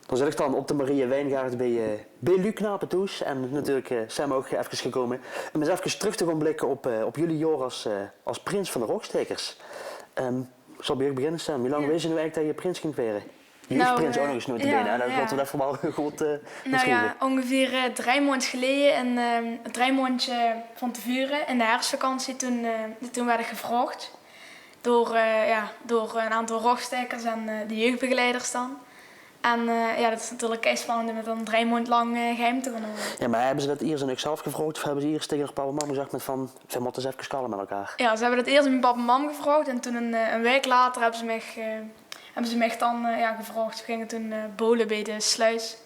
Dan zit ik dan op de Maria Wijngaard bij Luc Knapentoes en natuurlijk Sam ook even gekomen. Om eens even terug te gaan blikken op jullie jaar als prins van de Rockstakers. Ik zal bij jou beginnen, Sam. Hoe lang wees je nu eigenlijk dat je prins ging werden? Jeugdprins ook nog eens nooit te benen. Dat laten we even wel goed Nou ja, ongeveer 3 maanden geleden en 3 maanden van tevoren in de herfstvakantie toen werd ik gevraagd door een aantal rockstakers en de jeugdbegeleiders dan. En dat is natuurlijk kei spannend om het dan 3 maanden lang geheim te gaan houden. Ja, maar hebben ze dat eerst en ik zelf gevraagd of hebben ze eerst tegen papa en mama gezegd met van, we moeten eens even skallen met elkaar? Ja, ze hebben dat eerst aan mijn papa en mam gevraagd en toen een week later hebben ze mij dan gevraagd. We gingen toen bowlen bij de sluis.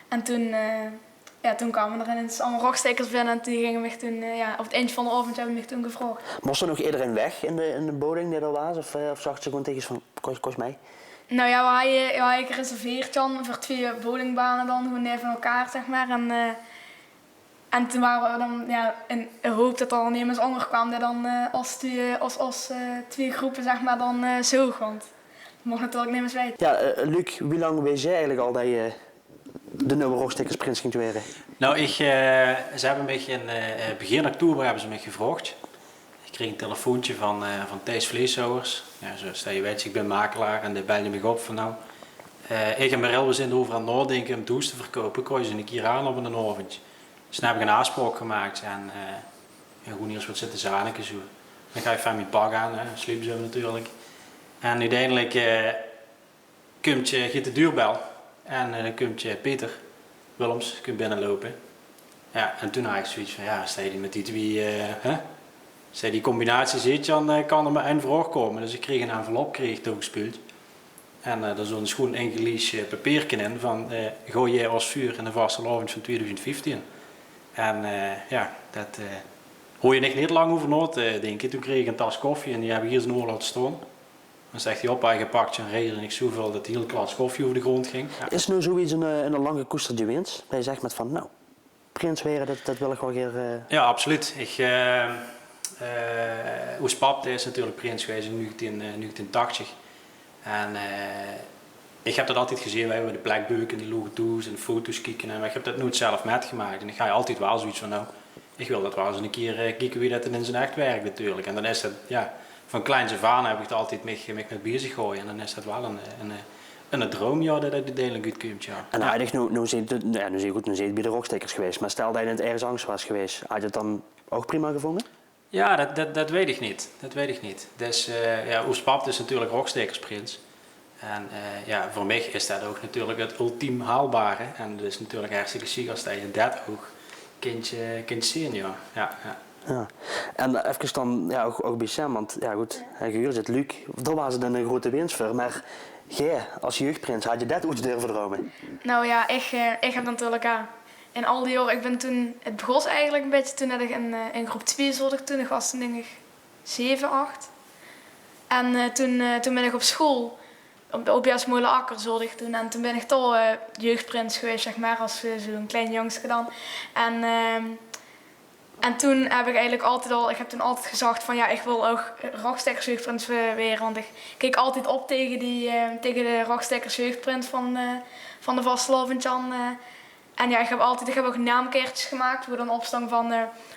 En toen kwamen er ineens allemaal rockstakers binnen en die gingen me toen, op het eind van de avond hebben ze me toen gevraagd. Moest er nog iedereen weg in de bowling die er was of zag ze gewoon tegen van, kost mij? Nou ja, we hadden gereserveerd dan voor 2 bowlingbanen dan, gewoon even elkaar zeg maar. En toen waren we dan in de hoop dat er dan iemand anders kwam die dan als 2 groepen zeg maar dan zo want dat mocht natuurlijk niet meer weten. Ja, Luc, hoe lang weet jij eigenlijk al dat je de nieuwe Rockstakers prins ging worden? Nou, ze hebben me in begin oktober hebben ze me gevraagd. Ik kreeg een telefoontje van Thijs Vleeshouwers. Ja, zoals je weet, ik ben makelaar en die belde me op van nou, ik en Marel, we zijn erover aan het nadenken om toes te verkopen. Kan je ze een keer aan op een avondje? Dus dan heb ik een afspraak gemaakt en gewoon eerst wat zitten zaniken zo. Dan ga je van mijn pak aan, sliep zo natuurlijk. En uiteindelijk gaat de deurbel en dan komt Peter Willems binnenlopen. Ja, en toen had ik zoiets van, ja, sta je met die twee, als je die combinatie ziet, dan kan er maar één vraag komen. Dus ik kreeg een envelop toegespeeld. En daar zat gewoon een ingelezen papiertje in van, gooi jij als vuur in de vastelavond van 2015. En dat hoor je niet lang over na te denken. Toen kreeg ik een tas koffie en die heb ik hier zo laten staan. Dan zegt hij op, hij gepakt en reden ik zoveel dat de hele klas koffie over de grond ging. Ja. Is nu zoiets een lange koester wens? Dat je zegt met van, nou, prins worden, dat wil ik wel weer... Ja, absoluut. Ons pap is natuurlijk prins geweest in 1980. En ik heb dat altijd gezien, wij hebben de plekbeuken, de logo's en de foto's kijken. En ik heb dat nooit zelf metgemaakt. En dan ga je altijd wel zoiets van, nou, ik wil dat wel eens een keer kijken wie dat in zijn echt werkt natuurlijk. En dan is dat, ja, van kleins af aan heb ik het altijd mee bezig gehouden. En dan is dat wel een droom, ja, dat het uiteindelijk uitkomt, ja. En eigenlijk, nu is het bij de Rockstakers geweest. Maar stel dat je in het ergens angst was geweest, had je het dan ook prima gevonden? Ja, dat weet ik niet. Dat weet ik niet. Dus ons pap is natuurlijk Rockstakersprins. En voor mij is dat ook natuurlijk het ultiem haalbare. En het is natuurlijk hartstikke ziek als dat je dat ook kunt zien, ja. Ja. En even dan, ook bij Sam, want ja goed, hier zit Luc, daar was het een grote winst voor, maar jij als jeugdprins, had je dat ooit durven dromen? Nou ja, ik heb natuurlijk in al die jaren, ik ben toen, het begon eigenlijk een beetje toen ik in groep 2 zat ik toen, ik was toen denk ik 7, 8. En toen ben ik op school, op de OPS Molenakker zat ik toen, en toen ben ik toch jeugdprins geweest, zeg maar, als zo'n klein jongske dan. En toen heb ik eigenlijk altijd gezegd van ja, ik wil ook Rockstakers jeugdprins weer, want ik keek altijd op tegen de Rockstakers jeugdprins van de vastelavond. En ja, ik heb ook naamkaartjes gemaakt voor dan opstaan van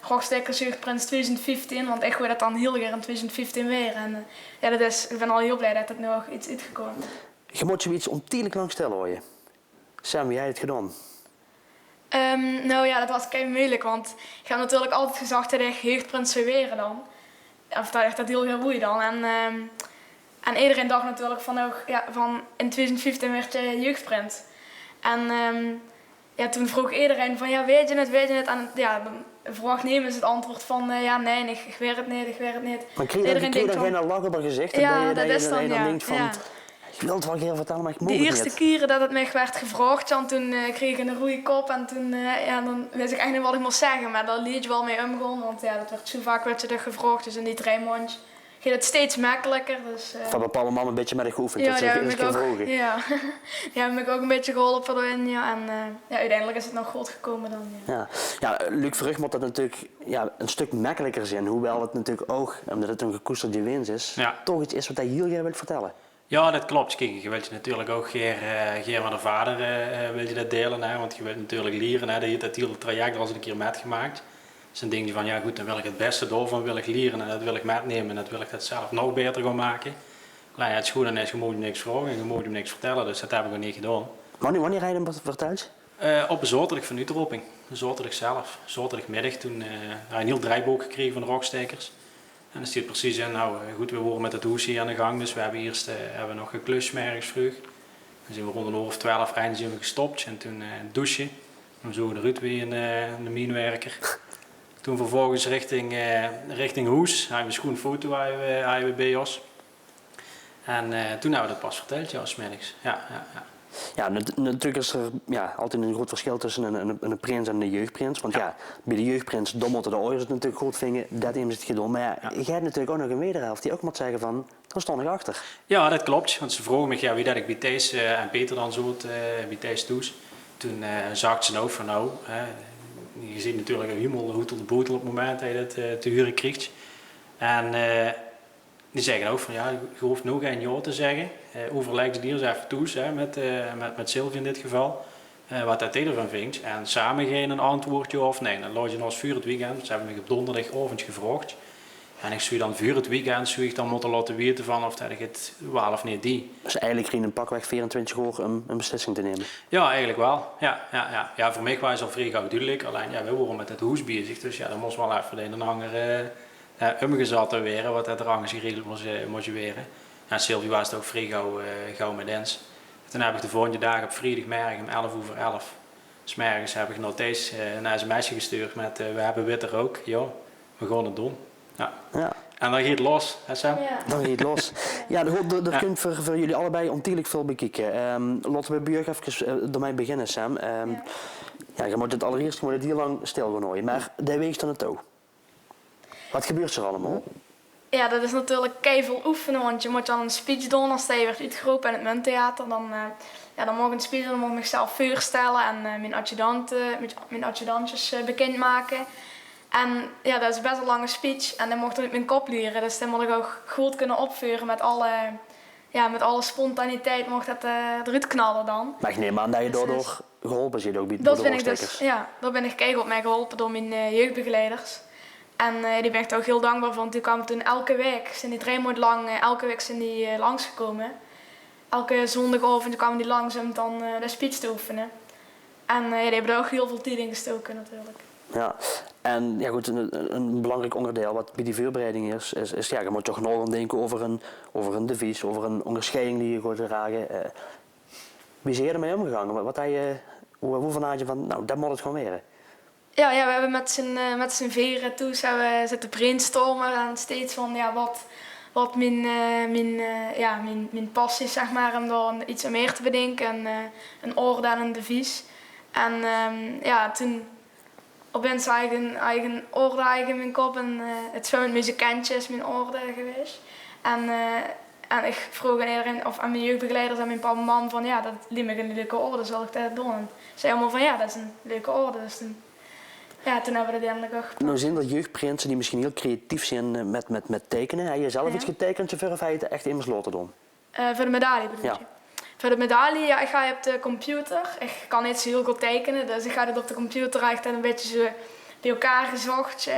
Rockstakers jeugdprins 2015, want ik wil dat dan heel graag in 2015 weer. En ik ben al heel blij dat het nu ook iets uitgekomen. Je moet zoiets ontiegelijk lang stellen hoor je. Sam, wie jij het gedaan? Nou ja, dat was kei moeilijk, want ik heb natuurlijk altijd gezegd dat ik jeugdprins zou worden dan. Of dat heel goed dan. En iedereen dacht natuurlijk van in 2015 werd je jeugdprins. En toen vroeg iedereen van ja, weet je het? En ja, dan verwacht niemand het antwoord van nee, ik weet het niet. Maar kreeg je dan geen lach op je gezicht? Ja, dat is dan, dan denkt van, ja. Ik wil het wel even vertellen, maar ik moet het De niet. eerste keren dat het mij werd gevraagd, toen kreeg ik een rode kop en toen dan wist ik echt niet wat ik moest zeggen. Maar daar liet je wel mee omgaan, want dat werd zo vaak werd je dat gevraagd. Dus in die 3 maanden ging het steeds makkelijker. Dus, van bepaalde mannen een beetje met de geoefend, dat ze eens keer vroegen. Ja, die hebben me ook een beetje geholpen voorin. Ja, en uiteindelijk is het nog goed gekomen dan. Ja, Luc Verrug moet dat natuurlijk een stuk makkelijker zijn, hoewel het natuurlijk ook, omdat het een gekoesterde winst is, toch iets is wat hij hier wil vertellen. Ja, dat klopt. Kijk, je wilt je natuurlijk ook geen met de vader wil je dat delen, hè? Want je wilt natuurlijk leren, hè? Dat hele traject was een keer metgemaakt. Dat is een ding van, ja goed, dan wil ik het beste doorvan wil ik leren en dat wil ik metnemen en dat wil ik dat zelf nog beter gaan maken. Alleen ja, het is goed en je moet hem niks vragen en je moet hem niks vertellen, dus dat heb ik ook niet gedaan. Wanneer rijd je hem verteld? Op een zaterdag van Uteroping, een zaterdag zelf, zaterdagmiddag, toen had een heel draaiboek gekregen van de Rockstekers. En dan staat precies in, nou goed, we worden met het hoes hier aan de gang, dus we hebben eerst hebben nog geklust ergens vroeg. Dan zijn we rond 11:30 eind zijn we gestopt en toen douchen. Dan zoeken de Ruud weer een mijnwerker. Toen vervolgens richting hoes, hebben we schoon foto hadden we bij ons. En toen hebben we dat pas verteld, ja, 's middags. Ja. Ja, natuurlijk is er altijd een groot verschil tussen een prins en een jeugdprins. Want bij de jeugdprins dommelten de ouders het natuurlijk goed vingen, dat hebben ze het gedaan. Maar jij hebt natuurlijk ook nog een wederhelft die ook moet zeggen van, daar stond ik achter. Ja, dat klopt. Want ze vroegen me wie dat ik bij Thijs en Peter dan zo bij Thijs toes. Toen zag ze ook van je ziet natuurlijk een helemaal hoed op de botel op het moment dat je dat te huren krijgt. En die zeggen ook van je hoeft nog geen ja te zeggen. Overleg het eerst even toes met Sylvie in dit geval. Wat dat hij ervan vindt. En samen geen een antwoordje of nee. Dan laat je als vuur het weekend. Ze hebben me op donderdagavond gevraagd. En ik zou dan vuur het weekend zou ik dan moeten laten weten van of dat ik het wel of niet die. Dus eigenlijk ging een pakweg 24 uur een beslissing te nemen. Ja, eigenlijk wel. Ja, voor mij was het al vrij gauw duidelijk. Alleen we worden met het hoes bezig. Dus dan moest wel even de een ander omgezet weer. Wat dat er anders geregeld moest weren. En Sylvie was het ook vrij gauw met ons. Toen heb ik de volgende dag op vrijdagmiddag om 11:11. 'Smergens heb ik nog deze naar zijn meisje gestuurd met we hebben witte rook. Ja, we gaan het doen. Ja. En dan gaat het los, hè Sam? Ja. Dan gaat het los. Ja, dat kunt voor jullie allebei ontiegelijk veel bekijken. Laten we bij Björk even door mij beginnen, Sam. Je moet het allereerst heel lang stil gaan houden, maar daar weegt dan het toe. Wat gebeurt er allemaal? Ja, dat is natuurlijk keiveel oefenen, want je moet dan een speech doen als je werd uitgeroepen in het Munttheater. Dan mag ik een speech doen, dan moet ik mezelf voorstellen en mijn adjudantjes bekendmaken. En ja, dat is best een lange speech en dan mocht ik uit mijn kop leren. Dus dan moet ik ook goed kunnen opvuren met alle spontaniteit mocht dat eruit knallen dan. Maar ik neem aan dat je daardoor geholpen zit ook bij de Rockstekers. Ja, daar ben ik keihard op mij geholpen door mijn jeugdbegeleiders. En die ben ik ook heel dankbaar van. Die kwamen toen elke week, zijn die 3 maanden lang, elke week zijn die langsgekomen. Elke zondagavond kwamen die langs om dan de speech te oefenen. En die hebben er ook heel veel tijd in gestoken natuurlijk. Ja, en ja goed, een belangrijk onderdeel wat bij die voorbereiding is je moet toch nog denken over een devies, over een onderscheiding die je gaat dragen. Wie is je ermee omgegaan? Hoe vanuit je van, nou dat moet het gewoon weer? Ja, we hebben met z'n veren toen zitten brainstormen en steeds van wat mijn passie is, zeg maar, om daar iets meer te bedenken, een orde en een devies. En toen opeens eigen orde in mijn kop en het zwemmen met muzikantje is mijn orde geweest. En ik vroeg aan mijn jeugdbegeleiders en mijn papa en mam van dat liet me een leuke orde, zal ik dat doen? En ze allemaal van dat is een leuke orde. Dus toen hebben we dat eindelijk ook. Nou zijn er jeugdprinsen die misschien heel creatief zijn met tekenen. Heb je zelf iets getekend of heb je het echt immers laten doen? Voor de medaille bedoel je? Voor de medaille, ik ga op de computer. Ik kan niet zo heel goed tekenen, dus ik ga het op de computer echt een beetje zo bij elkaar gezocht.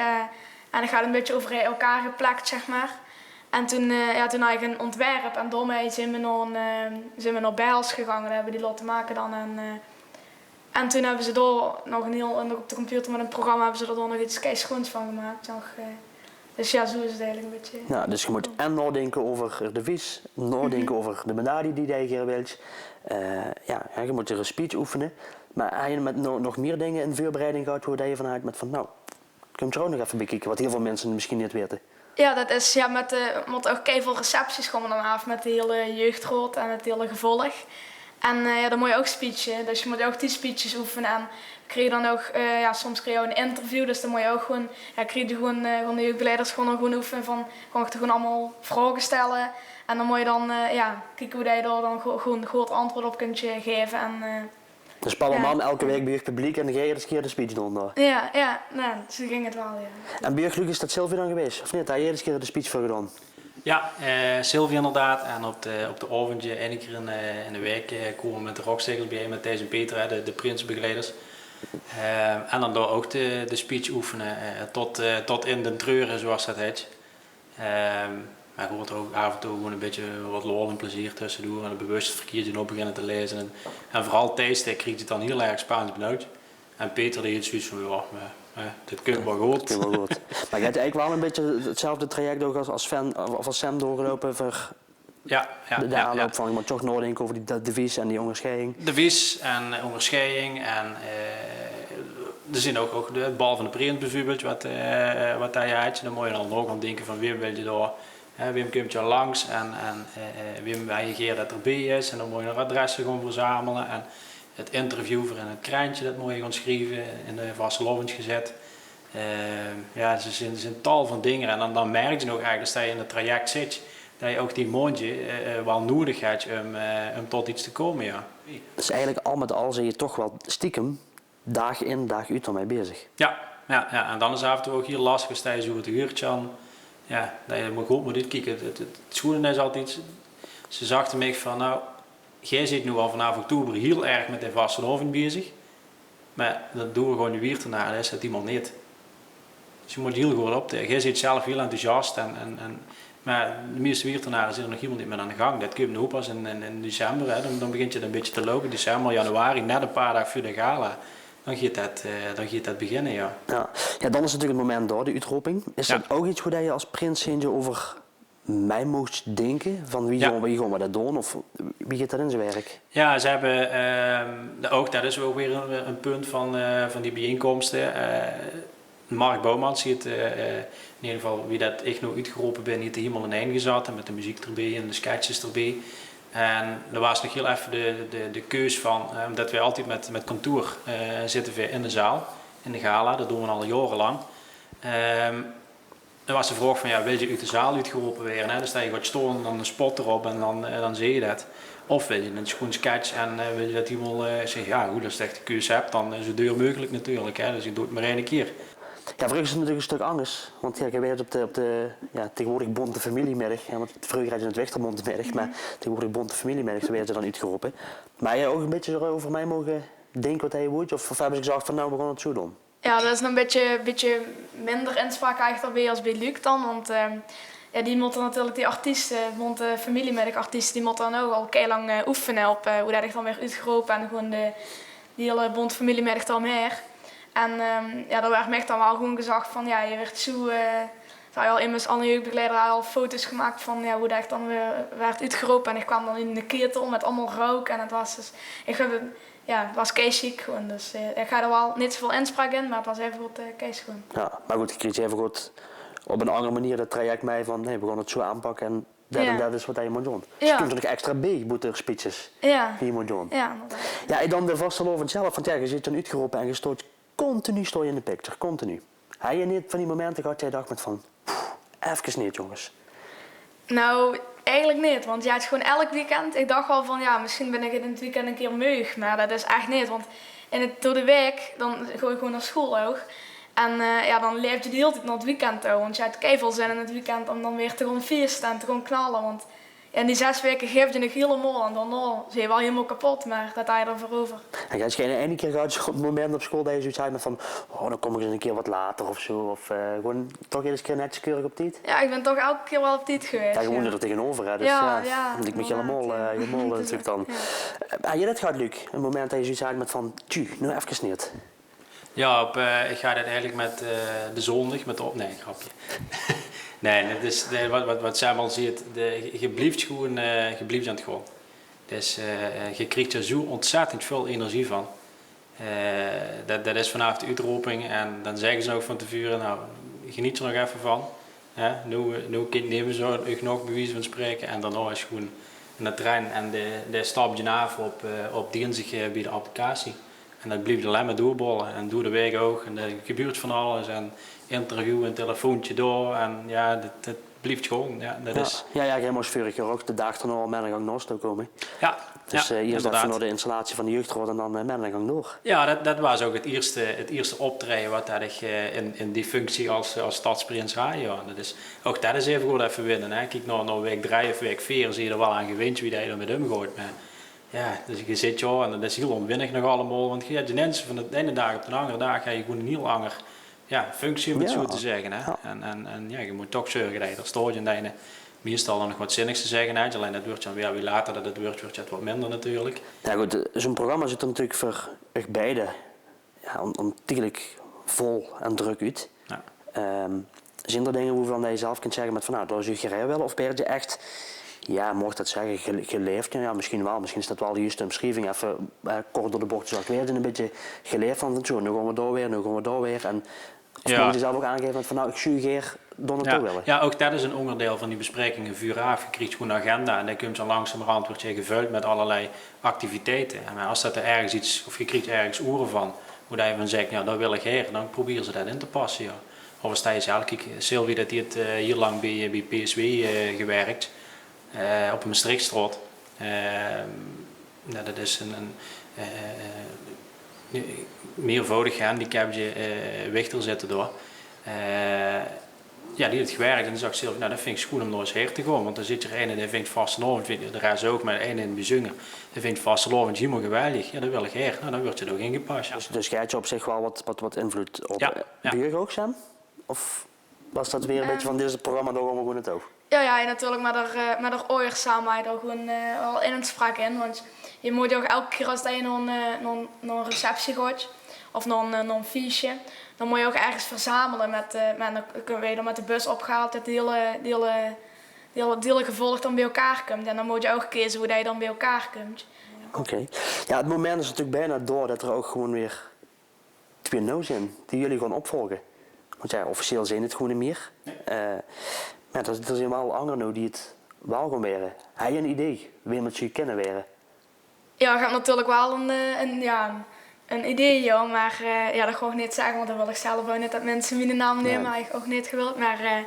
En ik ga het een beetje over elkaar geplakt, zeg maar. En toen had ik een ontwerp en daarmee zijn we naar Bijls gegaan. Dat hebben we die laten maken dan. En toen hebben ze daar nog op de computer met een programma hebben ze er dan nog iets keischoons van gemaakt. Dus ja, zo is het eigenlijk een beetje. Ja, dus je moet en nadenken over de vis, nadenken over de medaille die je hier wilt. Je moet er een speech oefenen. Maar heb je met nog meer dingen in voorbereiding gehad hoe je vanuit met van nou, kun je er ook nog even bekijken, wat heel veel mensen misschien niet weten. Ja, dat is met ook veel recepties komen dan af met de hele jeugdraad en het hele gevolg. En dan moet je ook speechen, dus je moet ook die speeches oefenen. En kreeg dan ook, soms kreeg je een interview, dus dan moet je ook gewoon, kreeg je gewoon de jeugdbegeleiders gewoon oefenen van, gewoon allemaal vragen stellen. En dan moet je dan kijken hoe je daar dan gewoon goed antwoord op kunt geven. Dus Palleman elke week bij je publiek en dan ga je eens keer de speech doen daar. Nou, zo ging het wel, ja. En bij je is dat Sylvie dan geweest, of niet? Heb je eens keer de speech voor gedaan? Ja, Sylvie inderdaad. En op de avondje, één keer in de week, komen we met de rockstekers bij, met Thijs en Peter, de prinsbegeleiders. En dan door ook de speech oefenen, tot in de treuren, zoals dat heet. Maar je hoort er ook af en toe gewoon een beetje wat lol en plezier tussendoor. En een bewust verkeertje op beginnen te lezen. En vooral Thijs, die kreeg het dan heel erg Spaans benauwd. En Peter die heeft zoiets van, ja, dit klinkt wel goed. Dat wel goed. Maar je hebt eigenlijk wel een beetje hetzelfde traject ook als fan of als Sam doorgelopen voor de aanloop van iemand toch nadenken over die devies en die onderscheiding. Devies en onderscheiding en er zijn ook de bal van de prins bijvoorbeeld, wat daar je had. Dan moet je dan ook aan denken van Wim wil je daar, Wim komt je langs en Wim reageert dat erbij is en dan moet je een adressen gaan verzamelen en het interview voor in het krantje dat moet je gaan schrijven, in de vastelovens gezet. Ja, er zijn tal van dingen en dan merk je nog eigenlijk als je in het traject zit, dat je ook die mondje wel nodig hebt om tot iets te komen. Ja. Dus eigenlijk al met al zijn je toch wel stiekem dag in dag uit ermee bezig. Ja, en dan is het af en toe ook heel lastig als je zo het uurtje aan, ja, dat je maar goed moet uitkijken. Het schoenen is altijd, ze zagten me van nou, jij zit nu al vanaf oktober heel erg met de vastelovend bezig, maar dat doen we gewoon nu weer ernaar, dat is dat iemand niet. Dus je moet heel goed opteken. Jij zit zelf heel enthousiast maar de meeste wiertenaren zit er nog iemand niet meer aan de gang. Dat komt nu pas in december, hè. Dan begint je een beetje te lopen. December, januari, net een paar dagen voor de gala. Dan gaat dat beginnen, ja. Ja, dan is natuurlijk het moment door, de uitroeping. Is dat ook iets hoe je als prins over mij moest denken? Van wie gaan we dat doen? Of wie gaat dat in zijn werk? Ja, ze hebben ook, dat is ook weer een punt van die bijeenkomsten. Mark Bouwman ziet in ieder geval wie dat ik nog uitgeroepen ben, heeft er helemaal in gezet met de muziek erbij en de sketches erbij. En er was nog heel even de keus van, omdat wij altijd met kantoor zitten we in de zaal, in de gala, dat doen we al jarenlang. Er was de vraag van, ja, wil je uit de zaal uitgeroepen worden? Hè? Dus dat je gaat staan en dan een spot erop en dan zie je dat. Of wil je een schoon sketch en wil je dat iemand zegt, ja goed, als je echt de keus hebt, dan is het duur mogelijk natuurlijk. Hè? Dus ik doe het maar één keer. Ja, voor is het natuurlijk een stuk anders. Want ja, je weet op de tegenwoordig bonte familiemiddag. Ja, want vroeger had je het Wechterbondemiddag, maar tegenwoordig bonte familiemiddag, zo werd je dan uitgeroepen. Maar jij ook een beetje over mij mogen denken wat hij moet? Of hebben ze gezegd van nou, we gaan het zo doen? Ja, dat is een beetje minder inspraak eigenlijk bij als bij Luc dan. Want die moeten natuurlijk, die artiesten, bonte familiemiddagartiesten, die moeten dan ook al heel lang oefenen op hoe dat ik dan weer uitgeroepen en gewoon die hele bonte familiemiddag dan meer. En daar werd me echt dan wel gewoon gezegd van ja, je werd zo... Wij al immers alle jeugdbegeleider al foto's gemaakt van hoe dat ik dan weer werd uitgeroepen. En ik kwam dan in de ketel met allemaal rook en het was dus... het was keischic gewoon. Dus ik ga er wel niet zoveel inspraak in, maar het was even goed keischic gewoon. Ja, maar goed, ik kreeg even goed op een andere manier dat traject mee van nee, we gaan het zo aanpakken en dat is wat je moet doen. Dus je kunt er nog extra bij, boete speeches die je moet doen. Ja, ja, en dan de vastelovend zelf, want ja, je zit dan uitgeroepen en je stoot continu in de picture, continu. Heb je niet van die momenten gehad dat je dacht met van, even niet jongens? Nou, eigenlijk niet, want ja, het is gewoon elk weekend. Ik dacht wel van ja, misschien ben ik in het weekend een keer meug, maar dat is echt niet. Want door de week, dan ga je gewoon naar school ook. En dan leef je de hele tijd naar het weekend ook. Want je hebt keiveel zin in het weekend om dan weer te gaan feesten en te gaan knallen. Want in die 6 weken geef je nog helemaal en dan zie je wel helemaal kapot, maar dat heb je ervoor over. En je hebt geen ene keer gehad op het moment op school dat je zoiets had van, oh dan kom ik eens een keer wat later of zo. Of gewoon toch eens een keer netjes keurig op tijd? Ja, ik ben toch elke keer wel op tijd geweest. Ja, je woonde er tegenover, hè? Dus dan ik me helemaal natuurlijk dan. Heb je dat gehad, Luc? Een moment dat je zoiets had met van, nu even niet. Ja, ik ga dat eigenlijk met de zondag, nee, grapje. Nee, het is wat Sam al ziet, je blijft gewoon aan het gaan. Dus je krijgt er zo ontzettend veel energie van. Dat is vanaf de uitroeping en dan zeggen ze ook van tevoren, nou, geniet er nog even van. Nu nemen ze ook nog bij wijze van spreken en daarna is gewoon een trein en de stap je af op dinsdag bij de applicatie. En dat bleef alleen maar doorbollen. En door de week ook. En er gebeurt van alles. En interview en telefoontje door. En ja, dat blijft gewoon. Ja, dat is... Ja, jij moest vorig jaar ook de dag erna al Mennegang Noord komen. Ja, Dus ja, eerst inderdaad. even naar de installatie van de jeugdrot en dan Mennegang door. Ja, dat was ook het eerste optreden wat dat ik in die functie als stadsprins had. Ja. Ook dat is even goed even winnen. Hè. Kijk, naar week 3 of week 4 zie je er wel aan gewend wie dat je er met hem gooit. Maar ja, dus je zit en dat is heel onwinnig nog allemaal. Want je hebt de mensen van de ene dag op de andere dag ga je gewoon een heel langer functie, om het zo te zeggen. Hè. Ja. En je moet toch zorgen dat je er staat en dat je meestal dan nog wat zinnigs te zeggen hebt. Alleen dat wordt dan weer later dat het wordt het wat minder natuurlijk. Ja goed, zo'n programma zit er natuurlijk voor echt beide ontiegelijk vol en druk uit. Ja. Zijn er dingen waarvan je zelf kunt zeggen met van nou, daar suggereer je wel? Of ben je echt, ja, mocht dat zeggen, geleefd? Ja, misschien wel. Misschien is dat wel de juiste omschrijving. Even kort door de bocht gezegd. Weer een beetje geleefd van zo, nu gaan we door weer, nu gaan we door weer. En of moet je zelf ook aangeven met van nou, ik suggereer door naartoe willen. Ja, ook dat is een onderdeel van die bespreking. Vuur af, je krijgt gewoon een agenda en dan kun je zo langzamerhand wordt je gevuld met allerlei activiteiten. En als dat er ergens iets, of je krijgt ergens oren van, hoe dat je van zegt, ja, dat wil ik her, dan proberen ze dat in te passen. Ja. Of sta je zelf, kijk, Sylvie dat heeft hier lang bij PSW gewerkt, op een Maastrichtstraat. Dat is een meervoudig handicapje Wichter zitten door. Ja, die heeft gewerkt en dan zag Sylvie, nou dat vind ik goed om nog eens her te gaan, want dan zit er een die vindt vastelovend, de rest ook, maar de ene in het bijzonder, die vindt vastelovend helemaal geweldig, ja dat wil ik her, nou dan wordt het ook ingepast. Ja. Dus jij had op zich wel wat invloed op Buur ook, Sam? Of was dat weer een beetje van dit is het programma, daar gaan we gewoon het over? Ja, natuurlijk met de oor samen je er gewoon al in het sprak in. Want je moet ook elke keer als je naar een receptie gaat of naar een feestje, dan moet je ook ergens verzamelen. Dan kun je met de bus opgehaald dat de hele gevolg dan bij elkaar komt. En dan moet je ook kiezen hoe je dan bij elkaar komt. Oké. Ja, het moment is natuurlijk bijna door dat er ook gewoon weer 2 no's zijn die jullie gewoon opvolgen. Want ja, officieel zijn het gewoon niet meer. Maar er zijn wel anderen nou die het wel gaan weren. Heb je een idee wie met je kennen weren? Ja, ik heb natuurlijk wel een idee, ja, maar dat ga ik niet zeggen, want dan wil ik zelf ook niet dat mensen mijn naam nemen, maar ik ook niet gewild. Maar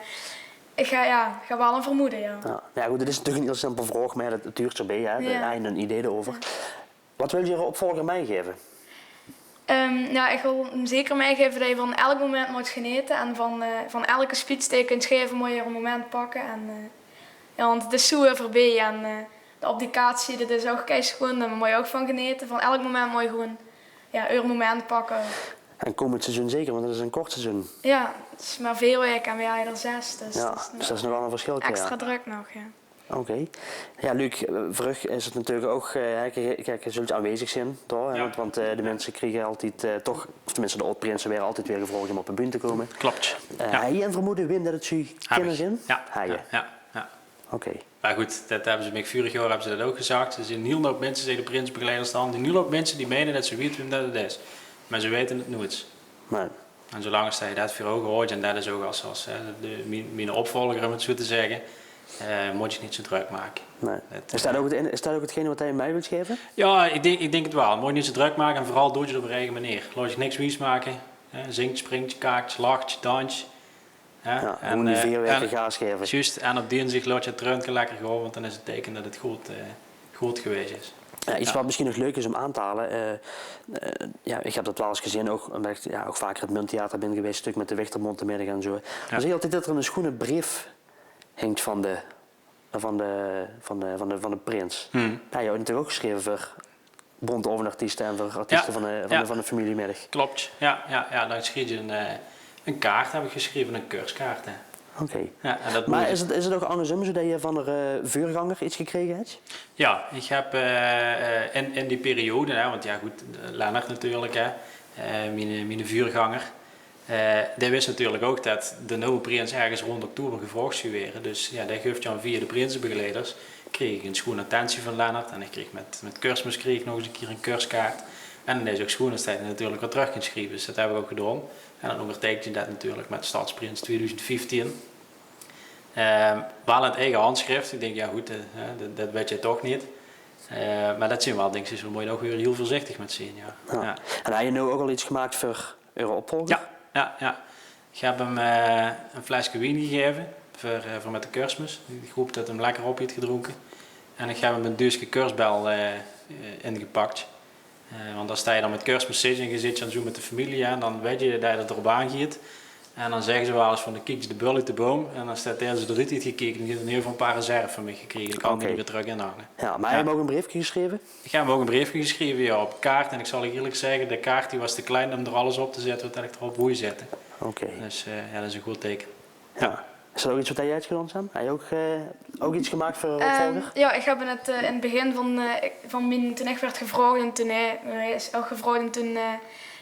ik ga wel een vermoeden, ja. Ja, goed, dit is natuurlijk een heel simpel vraag, maar het duurt zo bij, hè? Daar heb je een idee erover. Ja. Wat wil je opvolger meegeven? Ik wil hem zeker meegeven dat je van elk moment moet genieten en van elke speech die je kunt geven moet je een moment pakken. En, want het is zo voorbij en de applicatie, dat is ook gewoon, daar moet je ook van genieten. Van elk moment moet je gewoon een moment pakken. En komend seizoen zeker, want het is een kort seizoen. Ja, het is maar 4 weken en we hebben er 6. Dus, dus dat is nog wel een verschil. Extra druk nog, ja. Oké. Ja, Luc, Vrug is het natuurlijk ook, kijk, je zult aanwezig zijn, toch? Ja. Want de mensen kregen altijd toch, of tenminste de oud-prinsen werden altijd weer gevraagd om op een bühne te komen. Klopt. Heb je een vermoeden, Wim, dat het zo kinderen zijn? Ja. Oké. Maar goed, dat hebben ze met vorig jaar hebben ze dat ook gezegd. Er zijn heel veel mensen die de prinsbegeleiders staan, en heel veel mensen die menen dat ze weten dat het is. Maar ze weten het nooit. Nee. En zolang je dat voor ogen houdt, en dat is ook als mijn opvolger, om het zo te zeggen, moet je niet zo druk maken. Nee. Is dat ook hetgene wat hij mij wilt geven? Ja, ik denk het wel. Moet je niet zo druk maken en vooral doe je het op een eigen manier. Laat je niks wies maken. Zingt, springt, kaakt, lacht, dans. En die 4 weken gaas geven. Juist, en op dinsdag laat je het röntgen lekker gaan, want dan is het teken dat het goed geweest is. Ja, iets wat misschien nog leuk is om aan te halen. Ik heb dat wel eens gezien, ook omdat ik ook vaker het Munttheater ben geweest, stuk met de Wichtermond middag en zo. Dan zie je altijd dat er een schone brief hangt van de prins. Ja, je hebt natuurlijk ook geschreven voor bondovenartiesten en voor artiesten van de familiemiddag. Klopt, ja, dan schreef je een kaart, heb ik geschreven, een keurskaart. Oké. Ja, maar is het ook andersom, zodat je van de vuurganger iets gekregen hebt? Ja, ik heb in die periode, want ja goed, Lennart natuurlijk, mijn vuurganger, die wist natuurlijk ook dat de nieuwe prins ergens rond oktober gevraagd zou worden. Dus ja, dat geeft dan via de prinsenbegeleiders, kreeg ik een schone attentie van Lennart en ik kreeg met Kerstmis kreeg ik nog eens een keer een keurskaart. En dan is ook schoonheid natuurlijk wat terug geschreven, dus dat heb ik ook gedaan. En dan onderteken je dat natuurlijk met Stadsprins 2015. Wel in het eigen handschrift. Ik denk, ja goed, dat weet je toch niet. Maar dat zien we al, denk ik, zo moet je ook weer heel voorzichtig met zien. Ja. Ja. Ja. En heb je nu ook al iets gemaakt voor eure opvolger? Ja. Ik heb hem een flesje wien gegeven voor met de kerstmis. Ik hoop dat hij hem lekker op heeft gedronken. En ik heb hem een duurste kerstbel ingepakt. Want dan sta je dan met kerstmis zitten en je zit dan zo met de familie en dan weet je dat je het erop aangiet. En dan zeggen ze wel eens van de kiekje de bul uit de boom. En dan staat er zo eruit heeft gekeken en die heeft in ieder geval een paar reserve van me gekregen. Ik kan hem niet weer terug inhalen. Ja, maar heb je hem ook een briefje geschreven? Ik heb hem ook een briefje geschreven, ja, op kaart. En ik zal eerlijk zeggen, de kaart die was te klein om er alles op te zetten wat ik erop moet zetten. Oké. Dus ja, dat is een goed teken. Ja. Is er ook iets wat jij hebt gedaan, Sam? Heb je ook iets gemaakt voor een opvolger? Ja, ik heb in het begin van mijn, toen ik werd gevraagd en toen hij is ook gevraagd en toen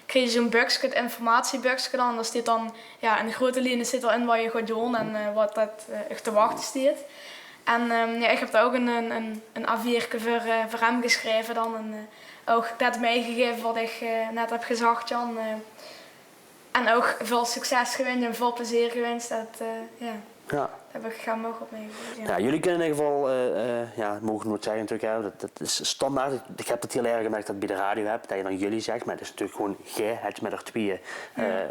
kreeg je zo'n boxje, informatieboxje dan. Daar staat dan, ja, in de grote lijnen zit erin wat je gaat doen en wat dat echt te wachten staat. En ja, ik heb daar ook een A4'tje voor hem geschreven dan. En ook dat meegegeven wat ik net heb gezegd, Jan. En ook veel succes gewenst en veel plezier gewenst. Ja. Daar heb ik graag mogen op meegegeven. Ja, jullie kunnen in ieder geval, ja, mogen nooit zeggen natuurlijk, hè, dat is standaard. Ik heb het heel erg gemerkt dat bij de radio hebt, dat je dan jullie zegt, maar het is natuurlijk gewoon jij, het met er tweeën.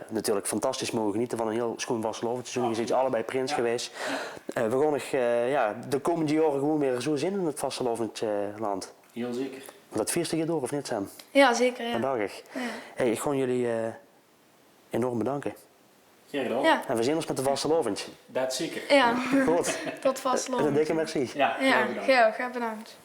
Natuurlijk fantastisch mogen genieten van een heel schoon Vastelovenseizoen. Je ziet allebei prins geweest. We gaan nog de komende jaren gewoon weer zo zin in het Vastelovensland. Heel zeker. Dat vierste keer door, of niet, Sam? Ja, zeker. Ja. Vandaag. Ja. Hey, ik ga jullie enorm bedanken. Geen gedaan. Ja. En we zien ons met de Vastelovens. Dat zeker. Ja, Goed. tot vast. En een dikke merci. Ja, Ja, heel bedankt. graag bedankt.